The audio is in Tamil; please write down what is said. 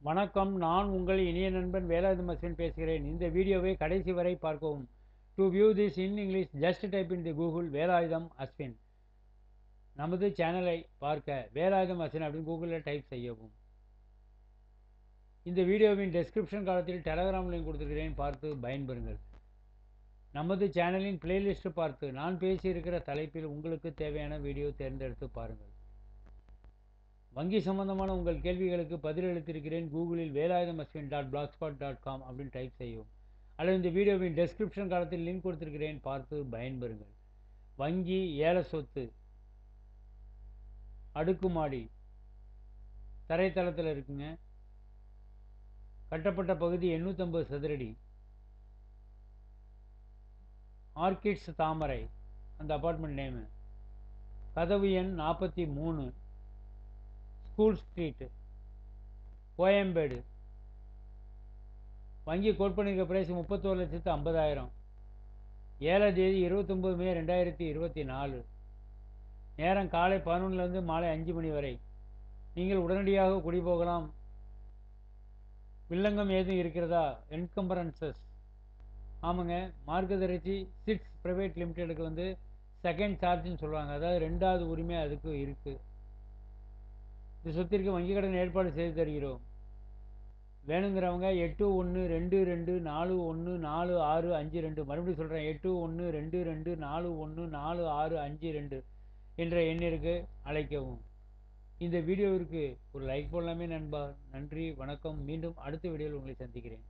வணக்கம். நான் உங்கள் இனிய நண்பன் வேலாயுதம் அஸ்வின் பேசுகிறேன். இந்த வீடியோவை கடைசி வரை பார்க்கவும். To view this in English just type in the Google Velayudham Ashwin. நமது சேனலை பார்க்க வேலாயுதம் அஸ்வின் அப்படின்னு கூகுளில் டைப் செய்யவும். இந்த வீடியோவின் டெஸ்கிரிப்ஷன் காலத்தில் டெலகிராம் லிங்க் கொடுத்துருக்கிறேன், பார்த்து பயன்பெறுங்கள். நமது சேனலின் பிளேலிஸ்ட் பார்த்து நான் பேசியிருக்கிற தலைப்பில் உங்களுக்கு தேவையான வீடியோ தேர்ந்தெடுத்து பாருங்கள். வங்கி சம்பந்தமான உங்கள் கேள்விகளுக்கு பதிலளித்திருக்கிறேன். கூகுளில் வேலாயுதம் அஸ்வின் .blogspot.com அப்படின்னு டைப் செய்யவும். அல்லது இந்த வீடியோவின் டெஸ்கிரிப்ஷன் காலத்தில் லிங்க் கொடுத்திருக்கிறேன், பார்த்து பயன்பெறுங்கள். வங்கி ஏல சொத்து அடுக்குமாடி தரைத்தளத்தில் இருக்குங்க. கட்டப்பட்ட பகுதி 850 சதுரடி. ஆர்கிட்ஸ் தாமரை அந்த அபார்ட்மெண்ட் நேமு. கதவு எண் 43, ஸ்கூல் ஸ்ட்ரீட், கோயம்பேடு. வங்கி கோட் பண்ணியிருக்க பிரைஸ் 31,50,000. ஏல தேதி 29 மே 2024. நேரம் காலை 11லேருந்து மாலை 5 மணி வரை. நீங்கள் உடனடியாக குடிபோகலாம். வில்லங்கம் ஏதும் இருக்கிறதா? என்கம்பரன்சஸ் ஆமாங்க. மார்க்கதரிசி சிட்ஸ் பிரைவேட் லிமிடெடுக்கு செகண்ட் சார்ஜ்னு சொல்லுவாங்க. அதாவது ரெண்டாவது உரிமை அதுக்கு இருக்குது. இந்த சொத்திற்கு வங்கி கடன் ஏற்பாடு செய்து தருகிறோம். வேணுங்கிறவங்க 8122414652, மறுபடியும் சொல்கிறேன், 8122414652 என்ற எண்ணிற்கு அழைக்கவும். இந்த வீடியோவிற்கு ஒரு லைக் போடலாமே நண்பா. நன்றி, வணக்கம். மீண்டும் அடுத்த வீடியோவில் உங்களை சந்திக்கிறேன்.